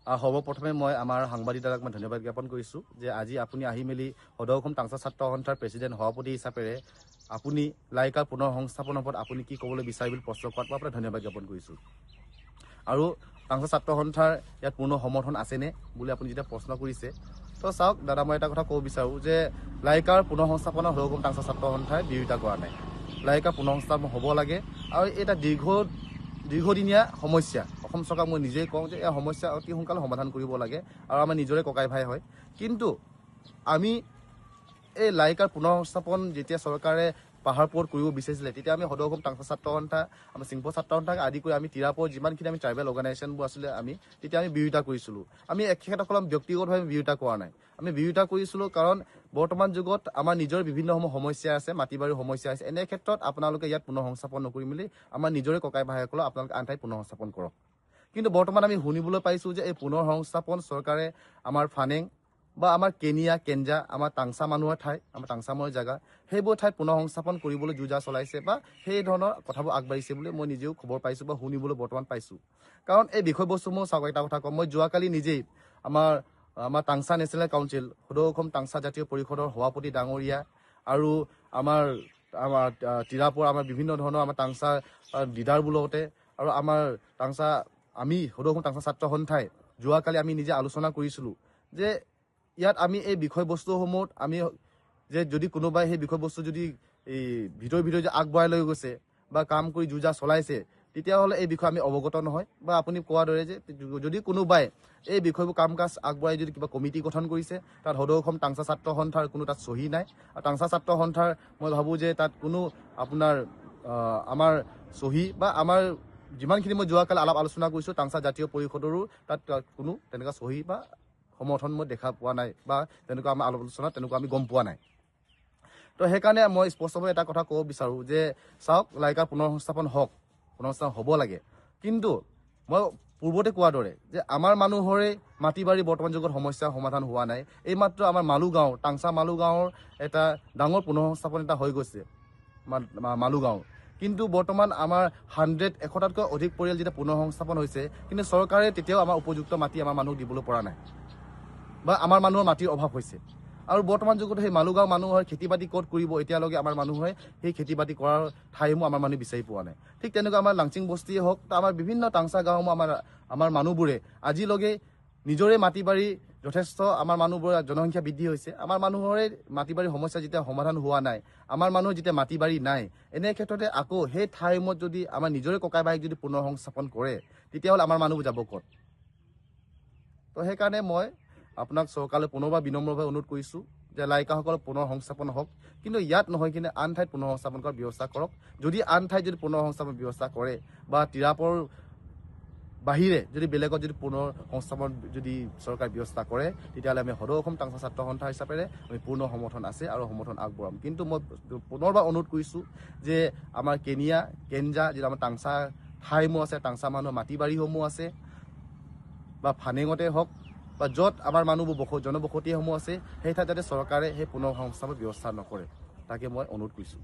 সৰ্বপ্ৰথমে মই আমাৰ সাংবাদিকদাৰক মই ধন্যবাদ জ্ঞাপন কৰিছোঁ যে আজি আপুনি আহি মেলি সদৌ অসম টাংচা ছাত্ৰ সন্থাৰ প্ৰেছিডেণ্ট সভাপতি হিচাপেৰে আপুনি লাইকাৰ পুনৰ সংস্থাপনৰ ওপৰত আপুনি কি ক'বলৈ বিচাৰে বুলি প্ৰশ্ন কৰাত মই আপোনাক ধন্যবাদ জ্ঞাপন কৰিছোঁ। আৰু টাংচা ছাত্ৰ সন্থাৰ ইয়াত পূৰ্ণ সমৰ্থন আছেনে বুলি আপুনি যেতিয়া প্ৰশ্ন কৰিছে, তো চাওক দাদা, মই এটা কথা ক'ব বিচাৰোঁ যে লাইকাৰ পুনৰ সংস্থাপনৰ সদৌ অসম টাংচা ছাত্ৰ সন্থাই বিৰোধিতা কৰা নাই। লাইকাৰ পুনৰ সংস্থাপন হ'ব লাগে আৰু এটা দীৰ্ঘদিনীয়া সমস্যা। অসম চৰকাৰক মই নিজেই কওঁ যে এই সমস্যা অতি সোনকালে সমাধান কৰিব লাগে আৰু আমাৰ নিজৰে ককাই ভাই হয়। কিন্তু আমি এই লাইকাৰ পুনৰ সংস্থাপন যেতিয়া চৰকাৰে পাহাৰপুৰত কৰিব বিচাৰিছিলে, তেতিয়া আমি সদৌ অসম টাংচা ছাত্ৰ সন্থা, আমাৰ চিংফৌ ছাত্ৰ সন্থাক আদি কৰি আমি তিৰাপুৰত যিমানখিনি আমি ট্ৰাইবেল অৰ্গেনাইজেশ্যনবোৰ আছিলে তেতিয়া আমি বিৰোধিতা কৰিছিলোঁ। আমি এখেতসকলক ব্যক্তিগতভাৱে বিৰোধিতা কৰা নাই। আমি বিৰোধিতা কৰিছিলোঁ কাৰণ বৰ্তমান যুগত আমাৰ নিজৰ বিভিন্নসমূহ সমস্যা আছে, মাটি বাৰীৰ সমস্যা আছে। এনে ক্ষেত্ৰত আপোনালোকে ইয়াত পুনৰ সংস্থাপন নকৰি মেলি আমাৰ নিজৰে ককাই ভাইসকলক আপোনালোকে আন ঠাইত পুনৰ সংস্থাপন কৰক। কিন্তু বৰ্তমান আমি শুনিবলৈ পাইছোঁ যে এই পুনৰ সংস্থাপন চৰকাৰে আমাৰ ফানেং বা আমাৰ কেঞ্জা আমাৰ টাংচা মানুহৰ ঠাই, আমাৰ টাংচা মানুহৰ জেগা, সেইবোৰ ঠাইত পুনৰ সংস্থাপন কৰিবলৈ যোজা চলাইছে বা সেই ধৰণৰ কথাবোৰ আগবাঢ়িছে বুলি মই নিজেও খবৰ পাইছোঁ বা শুনিবলৈ বৰ্তমান পাইছোঁ। কাৰণ এই বিষয়বস্তুসমূহ চাওক, এটা কথা কওঁ, মই যোৱাকালি নিজেই আমাৰ টাংচা নেশ্যনেল কাউঞ্চিল, সদৌ অসম টাংচা জাতীয় পৰিষদৰ সভাপতি ডাঙৰীয়া আৰু আমাৰ তিৰাপুৰ আমাৰ বিভিন্ন ধৰণৰ আমাৰ টাংচা লিডাৰবোৰ লগতে আৰু আমাৰ আমি সদৌ অসম টাংচা ছাত্ৰ সন্থাই যোৱাকালি আমি নিজে আলোচনা কৰিছিলোঁ যে ইয়াত আমি এই বিষয়বস্তুসমূহত আমি যে যদি কোনোবাই সেই বিষয়বস্তু যদি এই ভিতৰি যদি আগবঢ়াই লৈ গৈছে বা কাম কৰি যোজা চলাইছে, তেতিয়াহ'লে এই বিষয়ে আমি অৱগত নহয়। বা আপুনি কোৱাৰ দৰে যে যদি কোনোবাই এই বিষয়বোৰ কাম কাজ আগবঢ়াই যদি কিবা কমিটি গঠন কৰিছে, তাত সদৌ অসম টাংচা ছাত্ৰ সন্থাৰ কোনো তাত চহী নাই। আৰু টাংচা ছাত্ৰ সন্থাৰ মই ভাবোঁ যে তাত কোনো আপোনাৰ আমাৰ চহী বা আমাৰ যিমানখিনি মই যোৱাকালি আলোচনা কৰিছোঁ, টাংচা জাতীয় পৰিষদৰো তাত কোনো তেনেকুৱা চহী বা সমৰ্থন মই দেখা পোৱা নাই বা তেনেকুৱা আমাৰ আলোচনাত তেনেকুৱা আমি গম পোৱা নাই। তো সেইকাৰণে মই স্পষ্টভাৱে এটা কথা ক'ব বিচাৰোঁ যে চাওক, লাইকাৰ পুনৰ সংস্থাপন হওক, পুনৰ সংস্থাপন হ'ব লাগে। কিন্তু মই পূৰ্বতে কোৱাৰ দৰে যে আমাৰ মানুহৰে মাটি বাৰী বৰ্তমান যুগত সমস্যাৰ সমাধান হোৱা নাই। এইমাত্ৰ আমাৰ মালুগাঁও, টাংচা মালুগাঁৱৰ এটা ডাঙৰ পুনৰ সংস্থাপন এটা হৈ গৈছে মালুগাঁও। কিন্তু বৰ্তমান আমাৰ 100টাতকৈ অধিক পৰিয়াল যেতিয়া পুনৰ সংস্থাপন হৈছে, কিন্তু চৰকাৰে তেতিয়াও আমাৰ উপযুক্ত মাটি আমাৰ মানুহক দিবলৈ পৰা নাই বা আমাৰ মানুহৰ মাটিৰ অভাৱ হৈছে। আৰু বৰ্তমান যুগত সেই মালুগাঁও মানুহৰ খেতি বাতি ক'ত কৰিব, এতিয়ালৈকে আমাৰ মানুহে সেই খেতি বাতি কৰাৰ ঠাইসমূহ আমাৰ মানুহে বিচাৰি পোৱা নাই। ঠিক তেনেকুৱা আমাৰ লাংচিং বস্তিয়ে হওক, আমাৰ বিভিন্ন টাংচা গাঁওসমূহ আমাৰ মানুহবোৰে আজিলৈকে নিজৰে মাটি বাৰী যথেষ্ট, আমাৰ মানুহবোৰৰ জনসংখ্যা বৃদ্ধি হৈছে, আমাৰ মানুহৰে মাটি বাৰীৰ সমস্যা যেতিয়া সমাধান হোৱা নাই, আমাৰ মানুহৰ যেতিয়া মাটি বাৰী নাই, এনে ক্ষেত্ৰতে আকৌ সেই ঠাইসমূহত যদি আমাৰ নিজৰে ককাই ভাইক যদি পুনৰ সংস্থাপন কৰে, তেতিয়াহ'লে আমাৰ মানুহবোৰ যাব ক'ত? তো সেইকাৰণে মই আপোনাক চৰকাৰলৈ পুনৰবাৰ বিনম্ৰভাৱে অনুৰোধ কৰিছোঁ যে লাইকাসকলক পুনৰ সংস্থাপন হওক, কিন্তু ইয়াত নহয় কিন্তু আন ঠাইত পুনৰ সংস্থাপন কৰাৰ ব্যৱস্থা কৰক। যদি আন ঠাইত যদি পুনৰ সংস্থাপন ব্যৱস্থা কৰে বা তিৰাপৰ বাহিৰে যদি বেলেগত যদি পুনৰ সংস্থাপন যদি চৰকাৰে ব্যৱস্থা কৰে, তেতিয়াহ'লে আমি সদৌ অসম টাংচা ছাত্ৰ সন্থা হিচাপেৰে আমি পূৰ্ণ সমৰ্থন আছে আৰু সমৰ্থন আগবঢ়াম। কিন্তু মই পুনৰবাৰ অনুৰোধ কৰিছোঁ যে আমাৰ কেঞ্জা যিটো আমাৰ টাংচা ঠাইসমূহ আছে, টাংচা মানুহৰ মাটি বাৰীসমূহ আছে বা ফানেঙতে হওক বা য'ত আমাৰ মানুহবোৰ জনবসতিসমূহ আছে, সেই ঠাইত যাতে চৰকাৰে সেই পুনৰ সংস্থাপনৰ ব্যৱস্থা নকৰে, তাকে মই অনুৰোধ কৰিছোঁ।